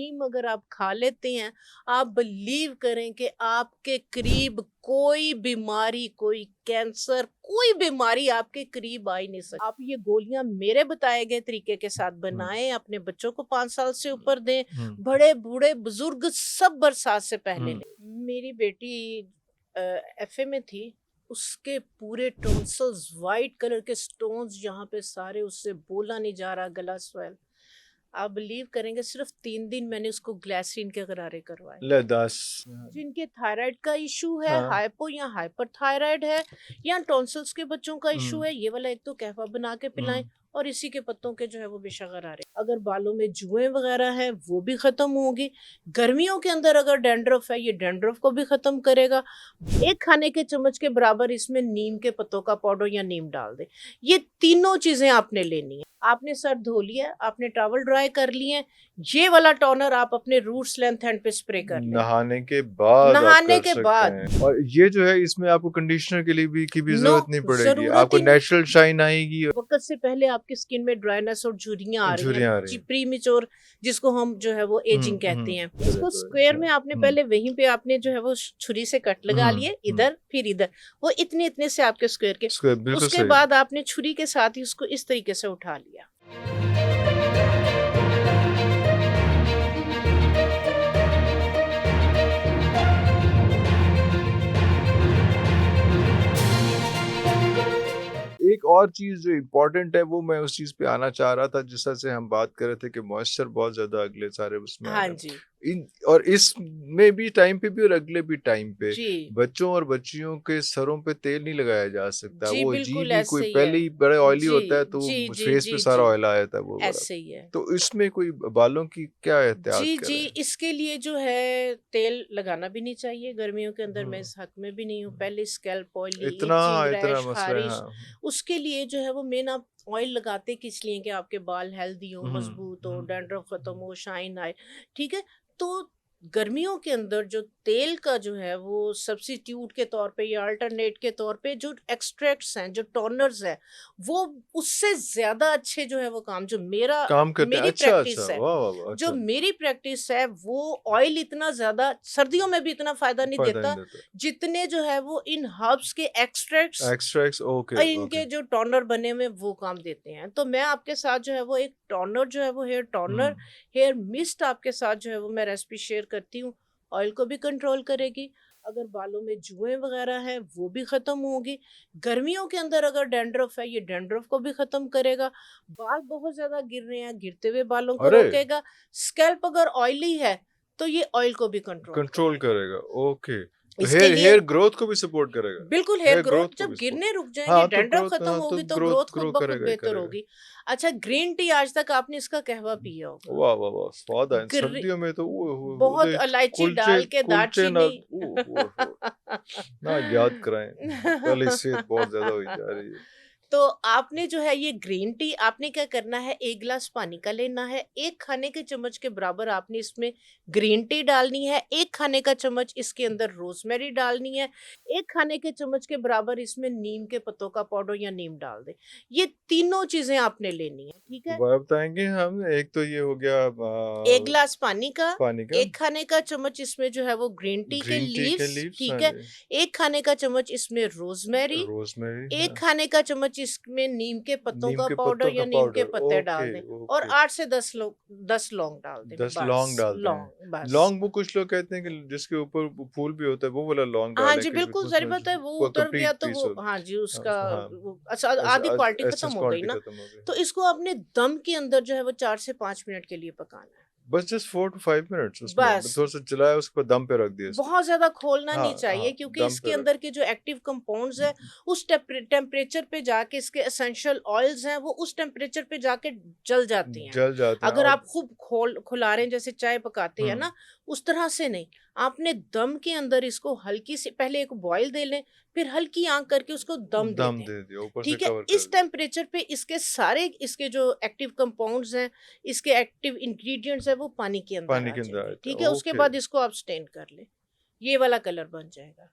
नीम अगर आप खा लेते हैं, आप बिलीव करें कि आपके करीब कोई बीमारी, कोई कैंसर, कोई बीमारी आपके करीब आ ही नहीं सकती। आप ये गोलियां मेरे बताए गए तरीके के साथ बनाएं, अपने बच्चों को 5 साल से ऊपर दें, बड़े बूढ़े बुजुर्ग सब बरसात से पहले लें। मेरी बेटी एफए में थी, उसके पूरे टॉन्सिल्स वाइट कलर के स्टोन्स यहाँ पे सारे, उससे बोला नहीं जा रहा, गला स्वेल। आप बिलीव करेंगे सिर्फ 3 दिन मैंने उसको ग्लाइसिन के गरारे करवाए। ले 10 जिनके थायराइड का इशू है, हाँ। हाइपो या हाइपर थायराइड है, या टॉन्सिल्स के बच्चों का इशू है, ये वाला एक तो कहवा बना के पिलाएं, और इसी के पत्तों के जो है वो बेशगर आ रहे। अगर बालों में जुएं वगैरह है वो भी खत्म होगी। गर्मियों के अंदर अगर डैंड्रफ है, ये डैंड्रफ को भी खत्म करेगा। 1 खाने के चम्मच के बराबर इसमें नीम के पत्तों का पाउडर या नीम डाल दे। ये तीनों चीजें आपने लेनी है। आपने सर धो लिया, आपने टॉवल ड्राई कर लिए, ये वाला टोनर आप अपने रूट्स लेंथ एंड पे स्प्रे कर लें नहाने के बाद आप नहाने कर के सकते बाद। हैं। और ये जो है इसमें आपको कंडीशनर के लिए भी की भी नो, जरूरत नहीं पड़ेगी, जरूरत आपको ही नहीं। नेचुरल शाइन आएगी। वक्त से पहले आपकी स्किन में ड्राइनेस और झुर्रियां आ रही झुर्रियां आ हैं, रही हैं। प्रीमेच्योर, जिसको हम जो है वो एजिंग कहते हैं। इसको तो स्क्वायर में आपने पहले वहीं पे आपने जो है वो छुरी से कट लगा लिए, इधर फिर इधर, वो इतने इतने से आपके स्क्वायर के। बिल्कुल उसके सही। बाद आपने छुरी के साथ ही उसको इस तरीके से उठा लिया। एक और चीज जो इम्पोर्टेंट है वो मैं उस चीज पे आना चाह रहा था, जिस तरह से हम बात कर रहे थे कि मॉइस्चर बहुत ज्यादा अगले सारे उसमें आ हाँ रहा है। जी और इसमें भी टाइम पे भी और अगले भी टाइम पे जी बच्चों और बच्चियों के सरों पे तेल नहीं लगाया जा सकता। जी, वो जी बिल्कुल भी कोई ऐसे ही है। पहले ही बड़ा ऑयली जी होता है तो जी जी फेस पे जी सारा जी, ऑयल आया था वो वाला। ऐसे ही है। तो इसमें कोई बालों की क्या एहतियात जी करें? जी, इसके लिए जो है तेल लगाना भी नहीं चाहिए गर्मियों के अंदर। मैं हम्म, इस हक में भी नहीं हूँ। पहले स्कैल्प ऑयली, इतना इचिंग, इतना रैश, मसला है। खारिश, हाँ। उसके लिए जो है वो मेन आप ऑयल लगाते किस लिए कि आपके बाल हेल्दी हो, हम्म, मजबूत हो, डैंड्रफ खत्म हो, शाइन आए। ठीक है, तो गर्मियों के अंदर जो तेल का जो है वो सब्स्टिट्यूट के तौर पे या अल्टरनेट के तौर पे जो एक्सट्रैक्ट्स हैं, जो टोनर्स हैं, वो उससे ज्यादा अच्छे जो है वो काम, जो काम करते हैं। मेरी अच्छा अच्छा, प्रैक्टिस है, वाह वाह वाह, जो अच्छा। मेरी प्रैक्टिस है, वो ऑयल इतना ज्यादा सर्दियों में भी इतना फायदा नहीं फायदा नहीं देता देता। जितने जो है वो इन हर्ब्स के एक्सट्रैक्ट्स एक्सट्रैक्ट्स, ओके और ओके। इनके जो टोनर बने हुए वो काम देते हैं। तो मैं आपके साथ जो है वो एक टोनर जो है वो हेयर टोनर, हेयर मिस्ट आपके साथ जो है वो मैं रेसिपी शेयर करती हूँ। ऑयल को भी कंट्रोल करेगी, अगर बालों में जुएं वगैरह हैं वो भी खत्म होगी। गर्मियों के अंदर अगर डैंड्रफ है, ये डैंड्रफ को भी खत्म करेगा। बाल बहुत ज्यादा गिर रहे हैं, गिरते हुए बालों को अरे रोकेगा। स्कैल्प अगर ऑयली है तो ये ऑयल को भी कंट्रोल कंट्रोल करेगा। करेगा, ओके। तो इसके हेयर लिए हेयर ग्रोथ को भी सपोर्ट करेगा। बिल्कुल हेयर हेयर ग्रोथ ग्रोथ को जब भी सपोर्ट। गिरने रुक जाएंगे, हाँ तो डैंड्रफ ग्रोथ, खत्म हाँ तो होगी, तो ग्रोथ ग्रोथ खुद ग्रो ब खुद करेगा ही बेहतर करेगा। होगी। अच्छा, ग्रीन टी आज तक आपने इसका कहवा पिया होगा। वाह वाह वाह, स्वाद है ग्री सर्दियों में तो वो बहुत इलायची कुलचे डाल के, कुलचे ना, दालचीनी ना याद कराएं, पहले सेहत बहुत ज्यादा हुई जा रही है। तो आपने जो है ये ग्रीन टी, आपने क्या करना है, 1 गिलास पानी का लेना है, 1 खाने के चम्मच के बराबर आपने इसमें ग्रीन टी डालनी है, 1 खाने का चम्मच इसके अंदर रोजमेरी डालनी है, 1 खाने के चम्मच के बराबर इसमें नीम के पत्तों का पाउडर या नीम डाल दे। ये तीनों चीजें आपने लेनी है, ठीक तो है। बताएंगे हम, एक तो ये हो गया 1 गिलास पानी का, पानी का, 1 खाने का चम्मच इसमें जो है वो ग्रीन टी के ग्रीन टी के लीव्स, लीव्स, हाँ ठीक है, जी, 1 खाने का चम्मच इसमें रोजमेरी, रोजमेरी, एक हाँ, खाने का चम्मच इसमें नीम के पत्तों नीम का के पाउडर पत्तों का या नीम के पाउडर, पत्ते डाल ओके दें, और ओके। 8 से 10 लौंग डाल दें, 10 लौंग बस डालते हैं। लौंग बस। लौंग वो कुछ लोग कहते हैं कि जिसके ऊपर फूल भी होता है वो वाला लौंग हाँ डालें जी कि बिल्कुल, जरी उसमें बात है, वो जो उतर गया कंप्लीट तो पीस वो, हो। हाँ जी, हाँ उसका हाँ, वो अच्छा आधी क्वालिटी खत्म एसेंस हो गई क्वांटिटी ना। खत्म हो गई। तो इसको आपने दम के अंदर जो है वो 4 से 5 मिनट के लिए पकाना है, बस जस्ट 4 to 5 मिनट्स उसमें बस। थोड़ा सा चलाया, उसके बाद दम पे रख दिया इसको। बहुत ज्यादा खोलना हाँ नहीं चाहिए, हाँ, क्योंकि दम इसके पे रख। अंदर के जो एक्टिव कंपाउंड्स है उस टेम्परेचर पे जाके, इसके एसेंशियल ऑयल्स हैं वो उस टेम्परेचर पे जाके जल जाती हैं। जल जाते हैं अगर और आप खूब खुला रहे हैं, जैसे चाय पकाते हैं ना, उस तरह से नहीं। आपने दम के अंदर इसको हल्की सी पहले एक बॉईल दे लें, फिर हल्की आंच करके उसको दम दे दम दें, दे दिया, ऊपर से ठीक है। कवर कर इस दिया। टेम्परेचर पे इसके सारे, इसके जो एक्टिव कंपाउंड्स हैं, इसके एक्टिव इंग्रेडिएंट्स हैं, वो पानी के अंदर पानी आ के अंदर जाएंगे, आता है, ठीक है। उसके ओके। बाद इसको आप स्टेन कर लें, ये वाला कलर बन जाएगा।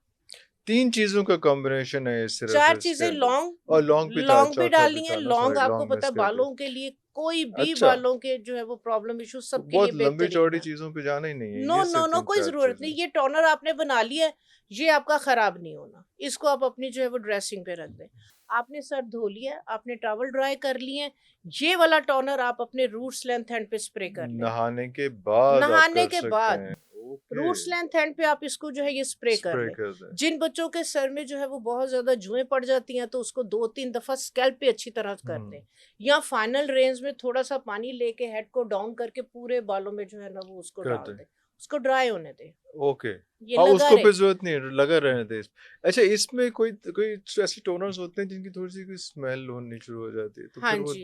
3 चीज़ों का कॉम्बिनेशन है सिर्फ़ 4 इसके चीज़ें अंदर। लौंग और लौंग भी था, लौंग भी चौथा भी डालनी है। था ना, लौंग सॉरी आपको लौंग पता मिस है कर दी। बालों के लिए, कोई भी अच्छा, बालों के जो है वो प्रॉब्लम इश्यू तो सबके लिए बहुत लंबी बेहतरीन चौड़ी है। चीज़ों पे जाना ही नहीं है, नो ये नो सिर्फ़ नो, कोई 3-4 ज़रूरत चीज़ें। नहीं। ये टोनर आपने बना लिया है, ये आपका खराब नहीं होना। इसको आप अपनी जो है वो ड्रेसिंग पे रख दें। आपने सर धो लिया, आपने टॉवल ड्राई कर लिए हैं, ये वाला टोनर आप अपने रूट्स लेंथ एंड पे स्प्रे कर लें। नहाने के बाद आप नहाने कर के सकते बाद हैं। ओके, रूट्स लेंथ एंड पे आप इसको जो है ये स्प्रे कर स्प्रे लें। कर दें। जिन बच्चों के सर में जो है वो बहुत ज्यादा जुएं पड़ जाती हैं तो उसको 2-3 दफा स्कैल्प पे अच्छी तरह कर हुँ, दें, या फाइनल रेंज में थोड़ा सा पानी लेके हेड को डाउन करके पूरे बालों में जो है ना वो उसको कर डाल दें। दें, उसको ड्राई होने दें, ओके। ये हाँ, लगा उसको रहे। फिर ज़रूरत नहीं है, लगा रहने दें इस। अच्छा, इसमें कोई कोई ऐसे टोनर्स होते हैं जिनकी थोड़ी-सी कोई स्मेल होनी शुरू हो जाती है, तो हाँ फिर वो जी।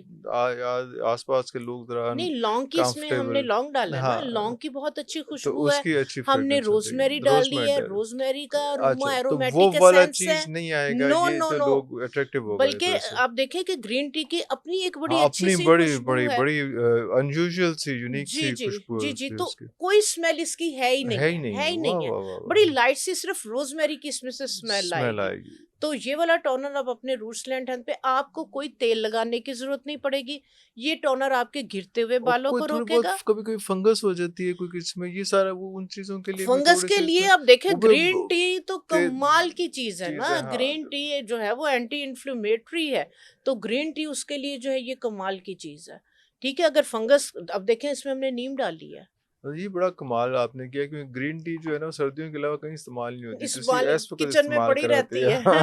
आस-पास के लोग ज़रा नहीं, लौंग की इसमें हमने अनकम्फर्टेबल। लौंग डाला है ना, हाँ, लौंग की बहुत अच्छी तो खुशबू है। उसकी अच्छी हमने फ्रेग्रेंस हो रोजमेरी जाएगी, डाली रोज़मेरी है, डाल। रोजमेरी का अरोमा अच्छा, तो वो एरोमेटिक वाला एसेंस है। चीज़ नहीं आएगा, नो ये नो तो नो, लोग अट्रैक्टिव हो गए बल्कि तो इससे। आप देखें कि ग्रीन टी की अपनी एक बड़ी हाँ, अच्छी अपनी सी बड़ी, खुशबू बड़ी, है। बड़ी अनयूजुअल सी, यूनिक जी सी जी खुशबू है जी जी, उसकी तो उसकी। कोई स्मेल इसकी है ही है नहीं ही है, नहीं है है। ही वाह, नहीं है। वाह, वाह, बड़ी वाह! लाइट सी सिर्फ रोजमेरी की इसमें से स्मेल स्मेल आएगी। आएगी। तो ये वाला टोनर अब अपने रूट्स लैंड पे आपको कोई तेल लगाने की जरूरत नहीं पड़ेगी। ये टोनर आपके गिरते हुए और बालों कोई को थोड़ी बहुत रोकेगा। कभी-कभी फंगस हो जाती है, कोई इसमें ये सारा वो उन चीज़ों के लिए भी फंगस के थोड़े-से लिए इसमें अब देखें, वो भी ग्रीन ब टी तो ते कमाल की चीज है चीज़ ना। है, हाँ। ग्रीन टी जो है वो एंटी इन्फ्लेमेटरी है, तो ग्रीन टी उसके लिए जो है ये कमाल की चीज है। ठीक है, अगर फंगस, अब देखें इसमें हमने नीम डाली है। ये बड़ा कमाल आपने किया, क्योंकि ग्रीन टी जो है ना सर्दियों के अलावा कहीं इस्तेमाल नहीं होती, इस तो बाल इस वक़्त किचन में इस्तेमाल पड़ी कराते रहती हैं। है।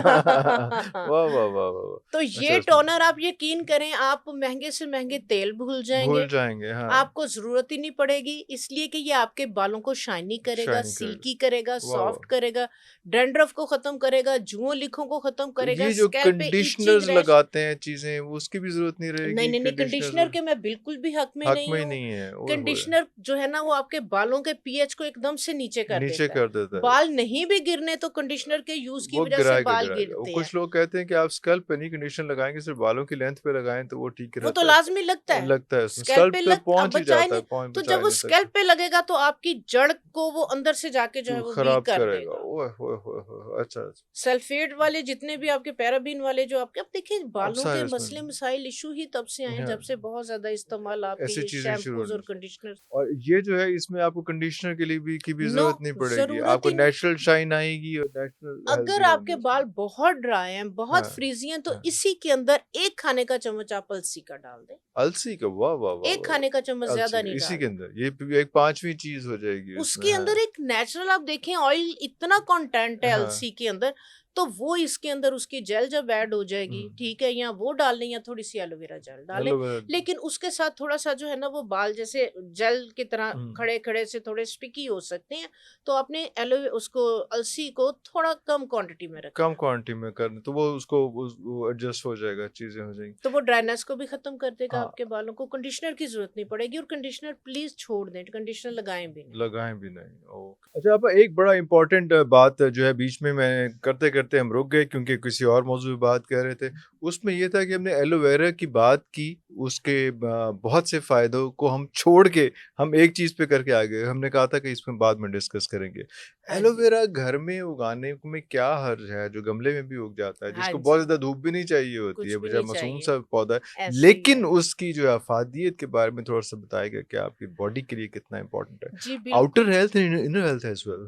वाह, वाह, वाह, वाह, तो वाह! अच्छा, ये इसमें टोनर आप यकीन करें, आप महंगे से महंगे तेल भूल भूल जाएंगे। जाएँगे, हाँ, आपको ज़रूरत ही नहीं पड़ेगी, इसलिए कि ये आपके बालों को शाइनी करेगा, शाइनी सिल्की करेगा। करेगा, वाह, वाह! सॉफ्ट करेगा, डैंड्रफ को ख़त्म करेगा, जुओं लिखों को ख़त्म तो करेगा, ये जो स्कैल्प पे इचिंग कंडीशनर्स रैश। लगाते हैं चीज़ें, वो उसकी भी ज़रूरत नहीं नहीं, रहेगी, नहीं, नहीं, कंडीशनर्स कंडीशनर के मैं बिल्कुल भी हक में हक नहीं में ही हूँ। नहीं है। ओए होए! कंडीशनर जो है ना वो आपके बालों के पीएच को एकदम से नीचे कर नीचे देता है। कर देता है। बाल नहीं भी गिरने तो कंडीशनर के यूज़ की वो वज़ह से गिराएगा, बाल गिराएगा। वो गिरते हैं। कुछ लोग कहते हैं कि आप स्कल्प पे नहीं कंडीशनर लगाएँगे, सिर्फ़ बालों की लेंथ पे लगाएँ तो वो ठीक वो तो रहता है। लाज़मी लगता है। लगता है उसमें, स्कैल्प स्कल्प पे तक लग अब पहुँच ही बचा ही जाता है, नहीं, पहुँच तो बचा जब ही वो नहीं स्कैल्प सकता। पे लगेगा तो आपकी जड़ को वो अंदर से जाके जो है तो वो वीक खराब कर करेगा। देगा। ओए होए होए होए! अच्छा, अच्छा। सल्फेट वाले जितने भी आपके पैराबीन वाले जो आपके, अब देखिए अब बालों के सारे इसमें मसले मसाइल इशू ही तब से आए हाँ, जब से बहुत ज्यादा इस्तेमाल आपके ऐसी ये चीज़ें शुरू शैम्पूज होनी। और कंडीशनर। और ये जो है इसमें आपको कंडीशनर के लिए भी नो, ज़रूरत नहीं पड़ेगी। जरूरत आपको ही नहीं। नेचुरल शाइन आएगी और नेचुरल अगर हेल्दी आपके होंगे बाल उसमें। बहुत ड्राई हैं, बहुत हाँ, फ्रीजी हैं, तो हाँ। इसी के अंदर एक खाने का चम्मच आप अलसी का डाल दें। अलसी का, वाह, वाह, वाह, एक वाह! खाने का चम्मच अलसी ज्यादा का नहीं इसी के डालना। अंदर, ये भी एक 5वीं चीज़ हो जाएगी उसमें, उसके हाँ। अंदर एक नेचुरल, आप देखें ऑयल इतना कंटेंट है हाँ। अलसी के अंदर, तो वो इसके अंदर उसकी जेल जब ऐड हो जाएगी, हुँ, ठीक है, या वो डाल लें या थोड़ी सी एलोवेरा जेल डालें। एलोवेरा। लेकिन उसके साथ थोड़ा सा जो है ना वो बाल जैसे जेल की तरह हुँ, खड़े खड़े से थोड़े स्टिकी हो सकते हैं, तो आपने एलो उसको अलसी को थोड़ा कम क्वांटिटी में रखना कम है। क्वांटिटी में करना तो वो उसको वो एडजस्ट हो जाएगा, चीज़ें हो जाएँगी। तो वो ड्राइनेस को भी खत्म कर देगा हाँ, आपके बालों को। कंडीशनर की जरूरत नहीं पड़ेगी, और कंडीशनर प्लीज छोड़ दें, कंडीशनर लगाएं भी नहीं। लगाएँ भी नहीं, ओके। अच्छा, अब एक बड़ा इम्पोर्टेंट बात जो है बीच में मैं करते-करते हम रुक गए क्योंकि किसी और मौज़ू पे बात कर रहे थे। उसमें ये था कि हमने एलोवेरा की बात की, उसके बहुत से फ़ायदों को हम छोड़ के हम एक चीज़ पे करके आ गए। हमने कहा था कि इसमें बाद में डिस्कस करेंगे। हाँ जी। एलोवेरा घर में उगाने में क्या हर्ज है, जो गमले में भी उग जाता है, हाँ जिसको बहुत जी, ज़्यादा धूप भी नहीं चाहिए होती कुछ है, भी बेचारा नहीं मासूम चाहिए, सा पौधा है। ऐसे ही लेकिन है। उसकी जो अफ़ादियत के बारे में थोड़ा-सा बताएगा कि आपकी बॉडी के लिए कितना इम्पोर्टेंट है? जी आउटर बिल्कुल। Health and inner health as well.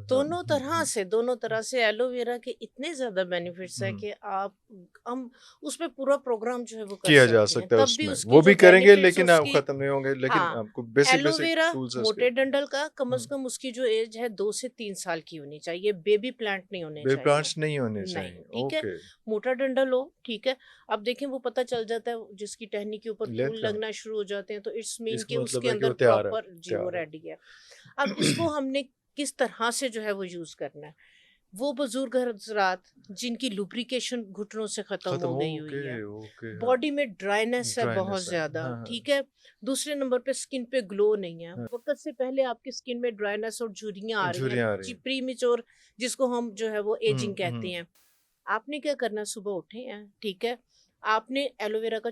हाँ, दोनों तरह से एलोवेरा के इतने ज्यादा बेनिफिट्स है हुँ। कि आप, हम उस पे पूरा प्रोग्राम जो है वो कर किया जा सकते हैं, सकता है तब भी उसमें। उसकी वो जो भी करेंगे बेनिफिट्स लेकिन उसकी। ख़त्म नहीं होंगे, लेकिन हाँ, आपको बेसिक एलोवेरा टूल्स हैं उसके। मोटे डंडल का कम हुँ, से कम उसकी जो एज है 2 से 3 साल की होनी चाहिए, बेबी प्लांट नहीं होने बेबी चाहिए। प्लांट्स नहीं होने नहीं, चाहिए। ठीक है। ओके, मोटा डंडल हो, ठीक है। अब देखें वो पता चल जाता है जिसकी टहनी के ऊपर फूल लेते हैं। लगना शुरू हो जाते हैं, तो इट्स मीन कि इसका मतलब उसके है कि अंदर वो तैयार है, प्रॉपर जी वो तैयार है। रेडी है। अब इसको हमने किस तरह से जो है वो यूज करना है। वो बुजुर्ग हजरात जिनकी लुब्रिकेशन घुटनों से खत्म ख़त्म, हो गई हुई ओके, है, ओके, हाँ। बॉडी में ड्राइनेस है बहुत ड्राइनेस है। ज्यादा, हाँ, हाँ, ठीक है। दूसरे नंबर पे स्किन पे ग्लो नहीं है, हाँ। वक्त से पहले आपकी स्किन में ड्राइनेस और झुर्रियां आ रही हैं, झुर्रियाँ आ रही हैं। प्रीमेच्योर, जिसको हम जो है वो एजिंग हुँ, कहते हुँ। हैं। आपने क्या करना, सुबह उठे हैं, ठीक है, आपने एलोवेरा का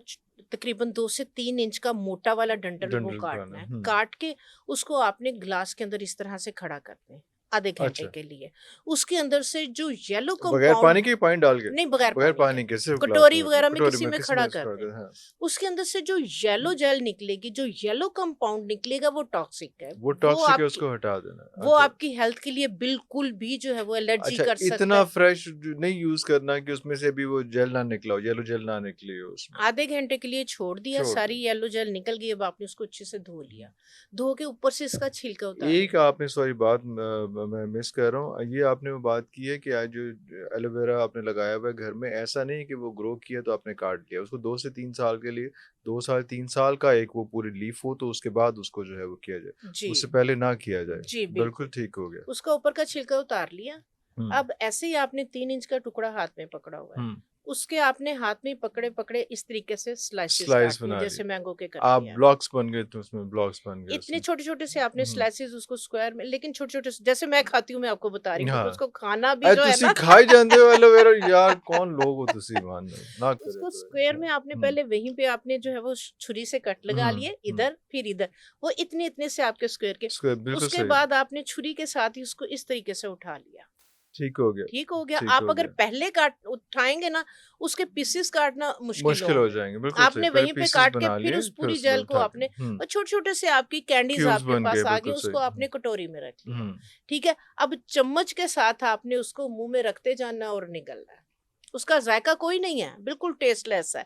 तकरीबन 2 से 3 इंच का मोटा वाला डंठल वो डंठल काटना खाना। है, हुँ, काट के उसको आपने ग्लास के अंदर इस तरह से खड़ा करते हैं, आधे घंटे अच्छा के लिए। उसके अंदर से जो येलो बगैर कंपाउंड, पानी के पानी डाल के नहीं बगैर बगैर पानी पानी के, के सिर्फ ग्लास कटोरी में वगैरह में कटोरी किसी में में किस खड़ा में कर कर दें, दे हाँ उसके अंदर से जो येलो जेल निकलेगी, जो येलो कंपाउंड निकलेगा वो टॉक्सिक है। वो टॉक्सिक है उसको हटा देना वो अच्छा आपकी हेल्थ के लिए बिल्कुल भी जो है वो एलर्जी अच्छा कर सकता इतना है। फ्रेश नहीं यूज करना कि उसमें से भी वो जेल ना निकला हो येलो जेल ना निकली हो उसमें आधे घंटे के लिए छोड़ दिया, छोड़ सारी दें येलो जेल निकल गई, अब आपने उसको अच्छे से धो लिया, धो के ऊपर से इसका छिलका उतार एक लिया। आपने सॉरी बात मैं मिस कर रहा हूँ ये आपने वो बात की है कि आज जो एलोवेरा आपने लगाया हुआ है घर में ऐसा नहीं है कि वो ग्रो किया तो आपने काट लिया उसको 2 से 3 साल के लिए 2 साल 3 साल का एक वो पूरी लीफ हो तो उसके बाद उसको जो है वो किया जाए जी उससे पहले ना किया जाए जी बिल्कुल ठीक हो गया उसका ऊपर का छिलका उतार लिया। हम्म अब ऐसे ही आपने 3 इंच का टुकड़ा हाथ में पकड़ा हुआ है, हम्म उसके आपने हाथ में पकड़े पकड़े इस तरीके से स्लाइसेस स्लाइस काटने, बना जैसे लिए मैंगो के करते आप हैं। ब्लॉक्स बन गए तो उसमें ब्लॉक्स बन गए इतने उसमें छोटे छोटे से आपने हम्म स्लाइसेस उसको स्क्वायर में, लेकिन छोटे छोटे से जैसे मैं खाती हूँ, मैं आपको बता रही हूँ, क्योंकि हाँ उसको खाना भी अरे जो है तुसी ना खाई जाते हो एलोवेरा यार कौन लोग हो तुसी मान ना करे उसको तो स्क्वायर में हाँ, आपने पहले वहीं पे आपने जो है वो छुरी से कट लगा लिए, हम्म इधर फिर इधर, वो इतने इतने से आपके स्क्वायर के। बिल्कुल उसके सही बाद आपने छुरी के साथ ही उसको इस तरीके से उठा लिया। ठीक हो गया ठीक हो गया। ठीक आप हो अगर गया पहले काट उठाएंगे ना, उसके पीसेस काटना मुश्किल मुश्किल हो होंगे। जाएंगे बिल्कुल सही आपने पहले वहीं पे पीसेस काट के बना फिर लिए उस फिर पूरी उसके बाद जेल को उठा के आपने, और छोटे छोटे से आपकी कैंडीज क्यूब्स आपके बन पास गए आ गई, बिल्कुल उसको सही आपने कटोरी में रख लिया। हम्म ठीक है, अब चम्मच के साथ आपने उसको मुंह में रखते जाना और निगलना है। उसका जायका कोई नहीं है, बिल्कुल टेस्टलेस है,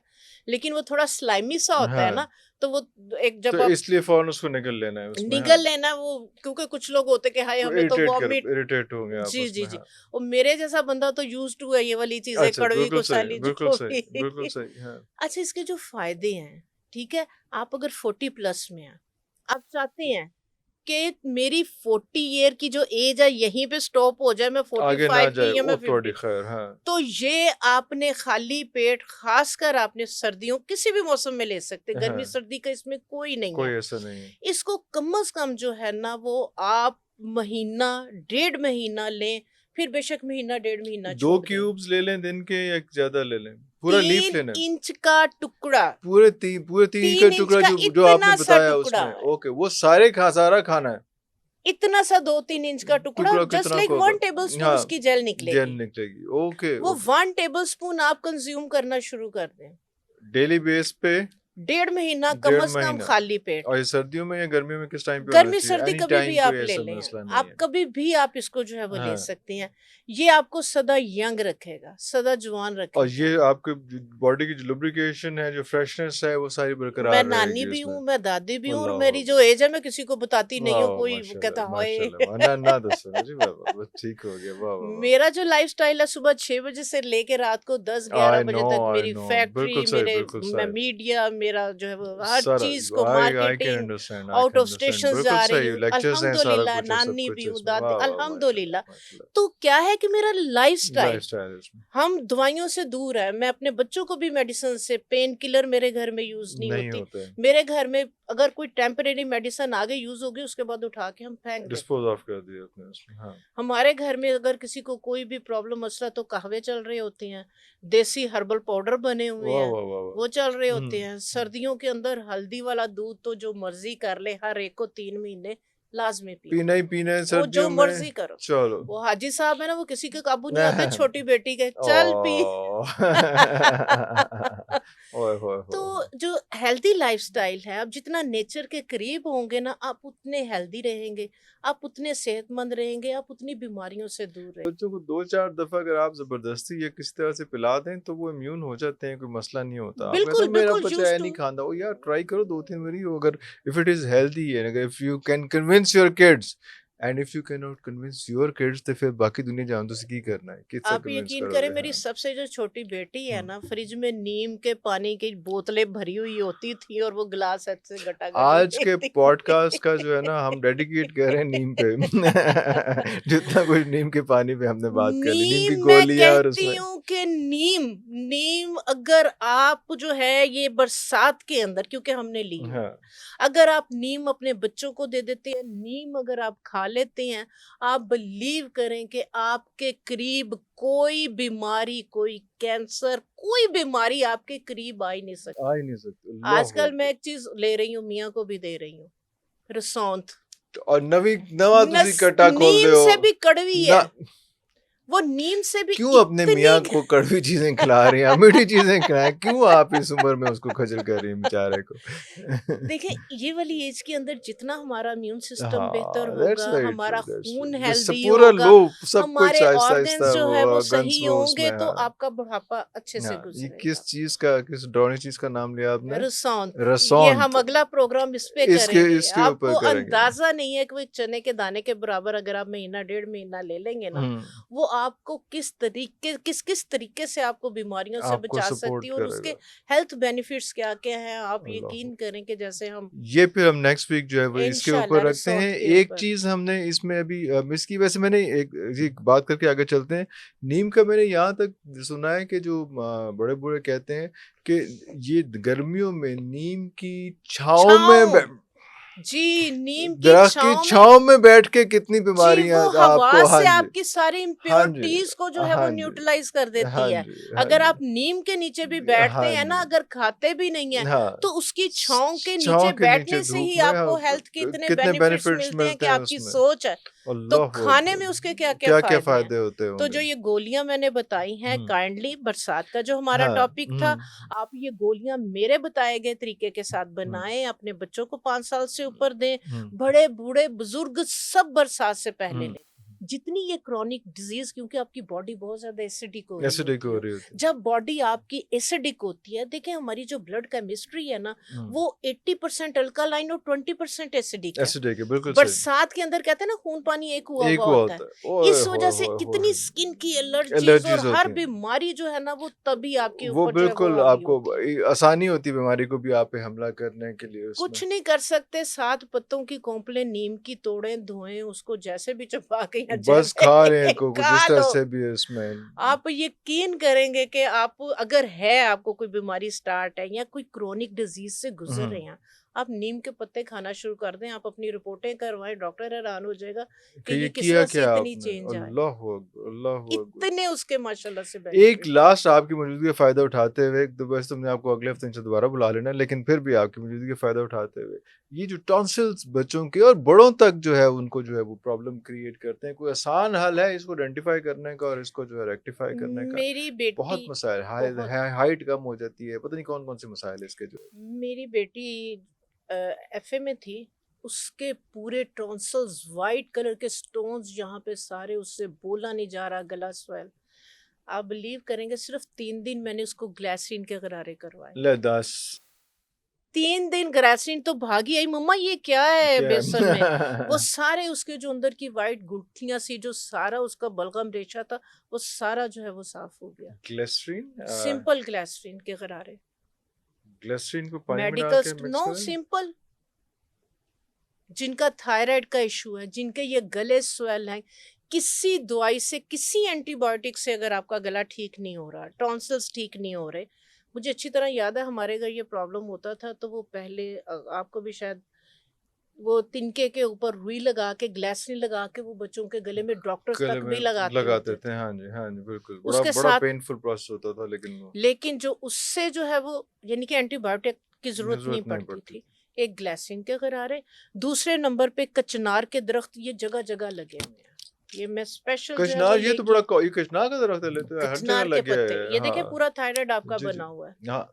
लेकिन वो थोड़ा स्लाइमी सा होता है हाँ ना, तो वो एक तो जब आप इसलिए फौरन उसको निकल लेना है उसमें हाँ निगल लेना वो, क्योंकि कुछ लोग होते कि हाय हमें तो वॉमिट। इरिटेट होंगे आप जी जी उसमें जी, हाँ और मेरे जैसा बंदा तो यूज टू है ये वाली चीजें, अच्छा कड़वी कुसाली जो भी। बिल्कुल सही हाँ अच्छा, इसके जो फायदे हैं, ठीक है, आप अगर 40+ में हैं, आप चाहते हैं कि मेरी 40 ईयर की जो एज है यहीं पे स्टॉप हो जाए, मैं आगे ना 45 जाए की या वो मैं थोड़ी 50, खैर हाँ तो ये आपने खाली पेट, खासकर आपने सर्दियों किसी भी मौसम में ले सकते, गर्मी हाँ सर्दी का इसमें कोई नहीं कोई है। ऐसा नहीं है इसको कम से कम जो है ना वो आप महीना 1.5 महीना लें, फिर बेशक महीना 1.5 महीना 2 छोड़ दें। क्यूब्स ले लें दिन के या ज्यादा ले लें पूरा लीफ तीन लेना है इंच का टुकड़ा, पूरे तीन का 3 इंच टुकड़ा का जो आपने इतना सा बताया टुकड़ा उसमें है, ओके वो सारा खाना है इतना सा 2-3 इंच का टुकड़ा, टुकड़ा जस्ट कितना लाइक का होगा 1 टेबल स्पून हाँ उसकी जेल जेल निकलेगी। निकलेगी ओके वो ओके 1 टेबल स्पून आप कंज्यूम करना शुरू कर दें, डेली बेस पे 1.5 महीना कम डेढ़ से कम महीना खाली पेट। और ये सर्दियों में या गर्मियों में किस टाइम पे होना गर्मी चाहिए सर्दी एनी कभी भी टाइम कोई आप ले ऐसा लें, मसला नहीं आप है कभी भी आप इसको जो है वो ले हाँ सकती हैं। ये आपको सदा यंग रखेगा, सदा जवान और रखेगा। ये आपके बॉडी की जो लुब्रिकेशन है जो फ्रेशनेस है वो सारी मैं बरकरार नानी रहेगी भी उसमें हूँ, मैं दादी भी हूँ, और अल्लाह मेरी जो एज है मैं किसी को बताती नहीं वाह हूँ, वाह कोई वो कहता माशाल्लाह हाय। माशाल्लाह ना ना दसो ना जी वाह वाह बस ठीक हो गया वाह वाह वाह मेरा जो लाइफस्टाइल है, सुबह 6 बजे से लेके रात को 10-11 बजे तक आई मेरी नो फैक्ट्री, मेरे बिल्कुल मैं सही मीडिया, मेरा जो है वो हर सारा चीज को I can marketing, understand out of station बिल्कुल जा रही सही हूँ, लेक्चर्स हैं सारा अल्हम्दुलिल्लाह, कुछ है सब नानी कुछ भी है हूँ, इसमें दादी, वाह वाह अल्हम्दुलिल्लाह। माशाल्लाह तो क्या है कि मेरा लाइफस्टाइल, लाइफस्टाइल है इसमें हम दवाइयों से दूर है। मैं अपने बच्चों को भी मेडिसिन से, पेन किलर मेरे घर में यूज नहीं नहीं होती। होते मेरे घर में अगर कोई टेम्परेरी मेडिसिन आगे यूज होगी, उसके बाद उठा के हम फेंक देते डिस्पोज हैं। ऑफ कर दिया आपने उसमें हाँ हमारे घर में अगर किसी को कोई भी प्रॉब्लम मसला, तो कहवे चल रहे होते हैं, देसी हर्बल पाउडर बने हुए वाह हैं, वाह वाह वाह वो चल रहे होते हैं। हम्म सर्दियों के अंदर हल्दी वाला दूध तो जो मर्जी कर ले, हर एक को 3 महीने लाजमी पीना पीना है, ही पीना है वो जो सर्दियों में मर्जी करो। चलो वो हाजी साहब है ना, वो किसी के काबू नहीं आते, छोटी बेटी के चल पी। ओह ओए होए तो होए जो हेल्दी लाइफस्टाइल है, आप जितना नेचर के करीब होंगे ना, आप उतने हेल्दी रहेंगे, आप उतने सेहतमंद रहेंगे, आप उतनी बीमारियों से दूर रहेंगे। बच्चों को 2-4 दफा अगर आप जबरदस्ती या किसी तरह से पिला दें तो वो इम्यून हो जाते हैं कोई मसला नहीं होता आप कहते बिल्कुल हो मेरा बिल्कुल बच्चा यूज है टू। नहीं खांदा वो यार ट्राई करो 2-3 बारी अगर इफ इट इज हेल्दी है अगर if you can convince your kids and if you can not convince your kids तो फिर बाकी दुनिया जान तो की करना है किससे आप कन्विंस यकीन करें, करोगे मेरी हाँ सबसे जो छोटी बेटी है ना, हम्म। फ्रिज में नीम के पानी की बोतलें भरी हुई होती थी, और वो गिलास ऐसे गटागट आज के लेती पॉडकास्ट का जो है ना हम डेडिकेट कर रहे हैं नीम पे जितना कुछ नीम के पानी पे हमने बात कर ली नीम की नीम, मैं गोलियां और कहती उसमें हूँ कि नीम, नीम अगर आप जो है ये बरसात के अंदर, क्योंकि हमने ली हुई हाँ है, अगर आप नीम अपने बच्चों को दे देते हैं, नीम अगर आप खा लेते हैं, आप बिलीव करें कि आपके करीब कोई बीमारी, कोई कैंसर, कोई बीमारी आपके करीब आ ही नहीं सकती। आ ही नहीं सकते अल्लाह आजकल मैं अकबर एक चीज ले रही हूँ, मियाँ को भी दे रही हूँ, रसौंठ। और नवा तुसी कट्टा खोल नीम दे हो से भी कड़वी है, ना। वो नीम से भी क्यों अपने मियाँ को कड़वी चीजें खिला रही हैं, मीठी चीजें खिलाएं, क्यों आप इस उम्र में उसको खजल कर रही हैं बेचारे को। देखिए ये वाली एज के अंदर जितना हमारा इम्यून सिस्टम बेहतर हाँ, दैट्स होगा, वेरी ट्रू, हमारा दैट्स खून ट्रू। जिससे हेल्दी पूरा होगा, लो सब कुछ हमारे आहिस्ता ऑर्गन्स आहिस्ता जो वो है वो ऑर्गन्स सही वो होंगे, उसमें, तो हाँ आपका बुढ़ापा अच्छे से हाँ। ये किस गुजरेगा। चीज का, किस डरावनी चीज का नाम लिया आपने? रसौंत, ये हम रसौंत। अगला प्रोग्राम इस पे इसके करेंगे। इसके ऊपर आपको करेंगे। अंदाजा नहीं है कि वो एक चने के दाने के बराबर अगर आप महीना 1.5 महीना ले लेंगे ना, वो आपको किस तरीके से आपको बीमारियों से आपको बचा सपोर्ट सकती है, और उसके करेगा। हेल्थ बेनिफिट्स क्या क्या हैं, आप अल्लाह। यकीन करें कि जैसे हम ये फिर हम नेक्स्ट वीक जो है वो इसके ऊपर इंशाल्लाह रखते हैं। रसौंत के एक ऊपर। चीज हमने इसमें अभी इसकी वैसे मैंने एक ये बात करके आगे चलते हैं। नीम का मैंने यहाँ तक सुना है कि जो बड़े बूढ़े कहते हैं कि ये गर्मियों में नीम की छाव में छाँव, जी, नीम की दरख्त की छाँव में, छाव में बैठ के कितनी जी, बीमारियां वो हवा आपको, हाँ से जी, आपकी सारी हाँ जी, इम्प्योरिटीज को जो है वो हाँ जी, न्यूट्रलाइज कर देती हाँ है। जी, हाँ अगर जी, आप नीम के नीचे भी बैठते हाँ हैं ना, जी, अगर खाते भी नहीं है, हाँ। तो उसकी छाँव के छाँव नीचे के नीचे बैठने से धूप ही में आपको हेल्थ के इतने कितने बेनिफिट्स बेनिफिट्स मिलते हैं कि मिलते हैं आपकी उसमें। सोच है। तो अल्लाह खाने अकबर। में उसके क्या क्या क्या क्या फायदे हैं। फायदे होते तो होंगे? जो ये गोलियां मैंने बताई हैं, हम्म। काइंडली बरसात का जो हमारा हाँ। टॉपिक था, आप ये गोलियां मेरे बताए गए तरीके के साथ हम्म। बनाएं, अपने बच्चों को 5 साल से ऊपर दें, हम्म। बड़े बूढ़े बुजुर्ग सब बरसात से पहले हम्म। लें। जितनी ये क्रॉनिक डिजीज, क्योंकि आपकी बॉडी बहुत ज्यादा एसिडिक हो रही एसिडिक होती हो है, रही होती जब बॉडी आपकी एसिडिक होती है, देखिए हमारी जो ब्लड केमिस्ट्री है ना, है। वो 80% अल्कालाइन और 20% एसिडिक है। एसिडिक है, बिल्कुल सही। बरसात के अंदर कहते हैं ना, खून पानी एक हुआ एक हुआ हुआ होता है। होता है, ओए इस वजह होए से होए कितनी होए। स्किन की एलर्जीज और एलर्जीज हर होती हैं। बीमारी जो है ना, वो तभी आपके वो ऊपर जो है वो बिल्कुल हावी आपको होती है। आसानी होती है बीमारी को भी आप पे हमला करने के लिए उसमें। कुछ नहीं कर सकते, 7 पत्तों की कॉम्प्लेन नीम की तोड़ें, धोएं, उसको जैसे भी चबा के या बस जैसे खा रहे हैं को खा जिस तरह लो। से भी है इसमें। आप यकीन करेंगे कि आप अगर है, आपको कोई बीमारी स्टार्ट है या कोई क्रोनिक डिजीज से गुजर रहे हैं, आप नीम के पत्ते खाना शुरू कर दें, आप अपनी रिपोर्टें करवाएं, डॉक्टर हैरान हो जाएगा कि कि ये ये किस किया वजह से क्या इतनी आपने? चेंज आए। अल्लाह अकबर, अल्लाह अकबर। इतने उसके माशाल्लाह से एक बेनिफिट। लास्ट आपकी मौजूदगी का फ़ायदा उठाते हुए, तो बस तुमने आपको अगले हफ्ते इनसे दोबारा बुला लेना, लेकिन फिर भी आपकी मौजूदगी का फ़ायदा उठाते हुए, ये जो टॉन्सिल्स बच्चों के और बड़ों तक जो है उनको जो है वो प्रॉब्लम क्रिएट करते हैं, कोई आसान हल है इसको आइडेंटिफाई करने का और इसको जो है रेक्टिफाई करने का? मेरी बेटी बहुत मसाइल, बहुत हाइट कम हो जाती है, पता नहीं कौन कौन से मसाइल है इसके जो। मेरी बेटी एफए में थी, उसके पूरे टॉन्सिल्स वाइट कलर के स्टोन्स यहाँ पे सारे, उससे बोला नहीं जा रहा, गला स्वेल। आप बिलीव करेंगे, सिर्फ 3 दिन मैंने उसको ग्लाइसिन के गरारे करवाए। ले 10 3 दिन ग्लाइसिन तो भागी आई, मम्मा ये क्या है क्या बेसन में। वो सारे उसके जो अंदर की वाइट गुठलियां सी, जो सारा उसका बलगम रेशा था, वो सारा जो है वो साफ हो गया। ग्लिसरीन सिंपल ग्लाइसिन के गरारे, ग्लिसरीन को पानी में डाल मेडिकल के मिक्स नो, करें। सिंपल। जिनका थायराइड का इशू है, जिनके ये गले स्वेल हैं, किसी दवाई से, किसी एंटीबायोटिक से अगर आपका गला ठीक नहीं हो रहा, टॉन्सिल्स ठीक नहीं हो रहे, मुझे अच्छी तरह याद है हमारे घर ये प्रॉब्लम होता था, तो वो पहले आपको भी शायद, वो तिनके के ऊपर रुई लगा के, ग्लिसरीन लगा के, वो बच्चों के गले में डॉक्टर्स गले तक भी में लगाते लगाते होते थे, थे। हाँ जी, हाँ जी, बिल्कुल। बड़ा उसके बड़ा साथ, पेनफुल प्रोसेस होता था, लेकिन वो लेकिन जो उससे जो है वो, यानी कि एंटीबायोटिक की जरूरत नहीं ज़रूरत नहीं पड़ती पड़ती थी। थी। एक ग्लाइसिन के गरारे, दूसरे नंबर पे कचनार के दरख्त, ये जगह जगह लगे हुए हैं, ये मैं स्पेशल जो है वो कचनार, ये तो लेके। बड़ा ये कचनार का दरख्त है, लेते हैं हर जगह कचनार के लग गया पत्ते, है, ये देखे हाँ। पूरा थायराइड आपका जी, जी। बना हुआ है। हाँ,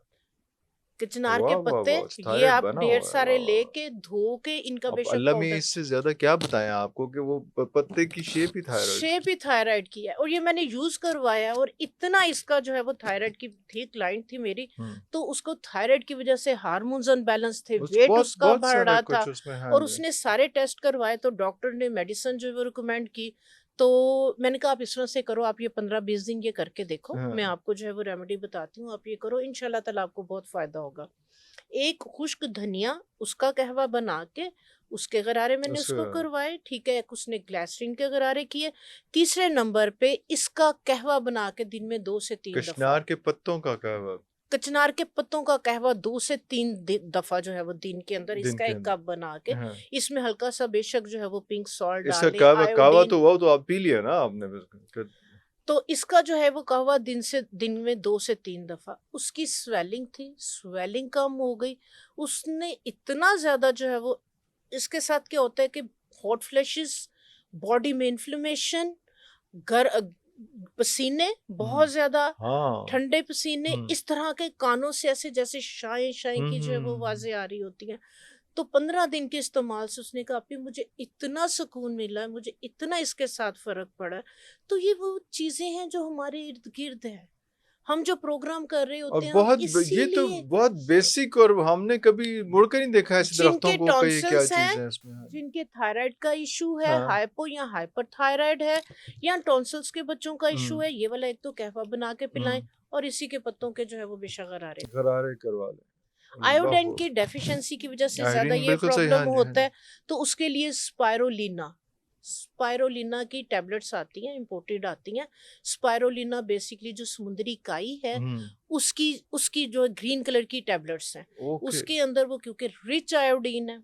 कचनार के वाह, वाह, पत्ते, वाह! ये थायराइड आप बना ढेर हुआ है, सारे वाह, वाह, वाह! लेके धो के, इनका अब बेशक अल्लाह में पाउडर, इससे ज़्यादा क्या बताएँ आपको कि वो पत्ते की शेप ही थायराइड शेप की। ही थायराइड की है, और ये मैंने यूज करवाया, और इतना इसका जो है वो, थायराइड की थी क्लाइंट थी मेरी, हुँ। तो उसको थायराइड की वजह से हार्मोन्स अनबैलेंस थे, उस वेट बहुत उसका बहुत बढ़ सारा रहा था, कुछ उसमें, हाँ और जी। उसने सारे टेस्ट करवाए, तो डॉक्टर ने मेडिसिन जो है वो रिकमेंड की। तो मैंने कहा आप इस तरह से करो, आप ये 15-20 दिन ये करके देखो, मैं हाँ, आपको जो है वो रेमेडी बताती हूँ, आप ये करो, इंशाल्लाह ताला आपको बहुत फायदा होगा। एक खुश्क धनिया, उसका कहवा बना के, उसके गरारे मैंने उसका उसको करवाए, ठीक है। एक उसने ग्लिसरीन के गरारे किए। तीसरे नंबर पे इसका कहवा बना के दिन में 2 से 3 दफा, कचनार के पत्तों का कहवा कचनार के पत्तों का कहवा 2 से 3 दफा जो है वो दिन के अंदर, दिन इसका के एक अंदर, कप बना के, हाँ। इसमें हल्का सा बेशक जो है वो पिंक सॉल्ट इसका डाल दें, कहवा कहवा आयोडीन। तो वो तो आप पी लिया ना आपने फिर। तो इसका जो है वो कहवा दिन में 2 से 3 दफा। उसकी स्वेलिंग थी, स्वेलिंग कम हो गई। उसने इतना ज्यादा जो है वो, इसके साथ क्या होता है कि हॉट फ्लैशेस, बॉडी में इन्फ्लेमेशन, पसीने बहुत हम्म, ज्यादा, हाँ। ठंडे पसीने, हम्म, इस तरह के कानों से ऐसे जैसे शाएं शाएं की जो है वो हम्म। आवाजें आ रही होती हैं। तो 15 दिन के इस्तेमाल से उसने कहा कि मुझे इतना सुकून मिला है, मुझे इतना इसके साथ फर्क पड़ा है। तो ये वो चीजें हैं जो हमारे इर्द गिर्द है, हम जो प्रोग्राम कर रहे और होते हैं, हम ये तो इसीलिए बहुत बेसिक, और हमने कभी मुड़कर नहीं देखा ऐसे दरख्तों जिनके को कि ये क्या टॉन्सिल्स चीज हैं, है इसमें। हाँ। जिनके थायराइड का इशू है, हाँ। हाइपो या हाइपरथायराइड है, या टॉन्सिल्स के बच्चों का इशू हम्म, है, ये वाला एक तो कहवा बना के पिलाएं, हम्म। और इसी के पत्तों के जो है वो बेशगरारे। गरारे करवा ले। अल्लाह आयोडीन हो। की डेफिशिएंसी की वजह से ज्यादा आयोडीन ये बिल्कुल सही, हाँ प्रॉब्लम जी, हाँ होता जी। है। तो उसके लिए स्पायरोलिना, स्पायरोलिना की टैबलेट्स आती हैं, इंपोर्टेड आती हैं। स्पायरोलिना बेसिकली जो समुद्री काई है, हम्म। उसकी उसकी जो ग्रीन कलर की टैबलेट्स हैं, ओके। उसके अंदर वो क्योंकि रिच आयोडीन है,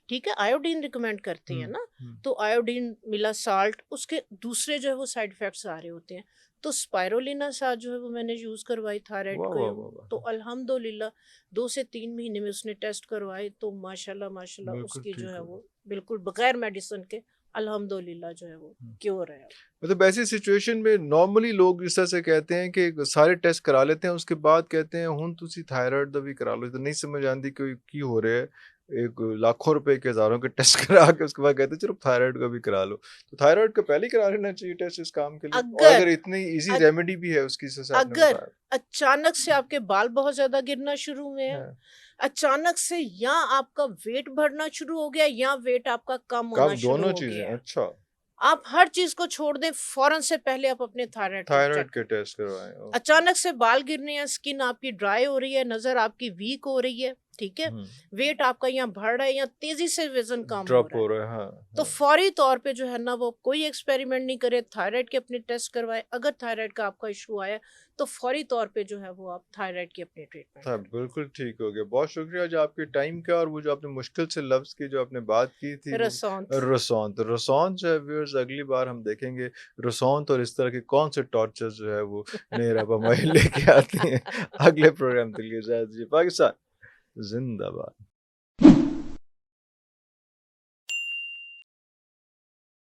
ठीक है, आयोडीन रिकमेंड करते हैं हम्म, ना, हम्म। तो आयोडीन मिला साल्ट, उसके दूसरे जो है वो साइड इफेक्ट्स आ रहे होते हैं। तो स्पायरोलिना साथ जो है वो मैंने यूज करवाई थायराइड वाह के, वाह वाह वाह। तो अल्हम्दुलिल्लाह 2 से 3 महीने में उसने टेस्ट करवाए, तो माशाल्लाह माशाल्लाह बिल्कुल उसकी जो ठीक है हो गया। वो बिल्कुल बगैर मेडिसिन के अल्हम्दुलिल्लाह जो है वो हम्म। क्योर है। मतलब ऐसी सिचुएशन में नॉर्मली लोग इस तरह से कहते हैं कि सारे टेस्ट करा लेते हैं, उसके बाद कहते हैं हुन तुसी थायराइड दा भी करा लो, तो नहीं समझ आती कि की हो रहा है। एक लाखों रुपए के हजारों के टेस्ट करा के उसके बाद कहते हैं चलो थायराइड का भी करा लो। तो थायराइड का पहले ही करा लेना चाहिए टेस्ट इस काम के लिए, और अगर अगर इतनी इजी अ- रेमेडी भी है उसकी, जैसे आपने अगर बताया। अचानक से आपके बाल बहुत ज्यादा गिरना शुरू हुए हैं, हाँ। अचानक से या आपका वेट बढ़ना शुरू हो गया, या वेट आपका कम होना कब शुरू दोनों हो चीजें, गया है, अच्छा। आप हर चीज को छोड़ दें, फौरन से पहले आप अपने थायराइड को चेक थायराइड के करें। टेस्ट करवाएं, ओके। अचानक से बाल गिरने हैं, स्किन आपकी ड्राई हो रही है, नजर आपकी वीक हो रही है, ठीक है, हम्म। वेट आपका यहाँ बढ़ रहा है, या तेजी से वजन कम हो ड्रॉप रहा है, हो रहा है, हाँ। तो हाँ। फौरी तौर पे जो है ना वो कोई एक्सपेरिमेंट नहीं करे, थायराइड के अपने टेस्ट करवाए। अगर थायराइड का आपका इशू आया तो फौरी तौर पे जो है वो आप थायराइड की अपनी ट्रीटमेंट हाँ, करवाएं। बिल्कुल ठीक हो गया। बहुत शुक्रिया जो आपके टाइम का, और वो जो आपने मुश्किल से लफ्ज़ की जो आपने बात की थी वो रसौंत। रसौंत। रसौंत जो है व्यूअर्स अगली बार हम देखेंगे रसौंत और इस तरह के कौन से टॉर्चर्स जो है वो नए रब हमारे लेके आती हैं। अगले प्रोग्राम तक के लिए इजाज़त दीजिए। पाकिस्तान ज़िंदाबाद।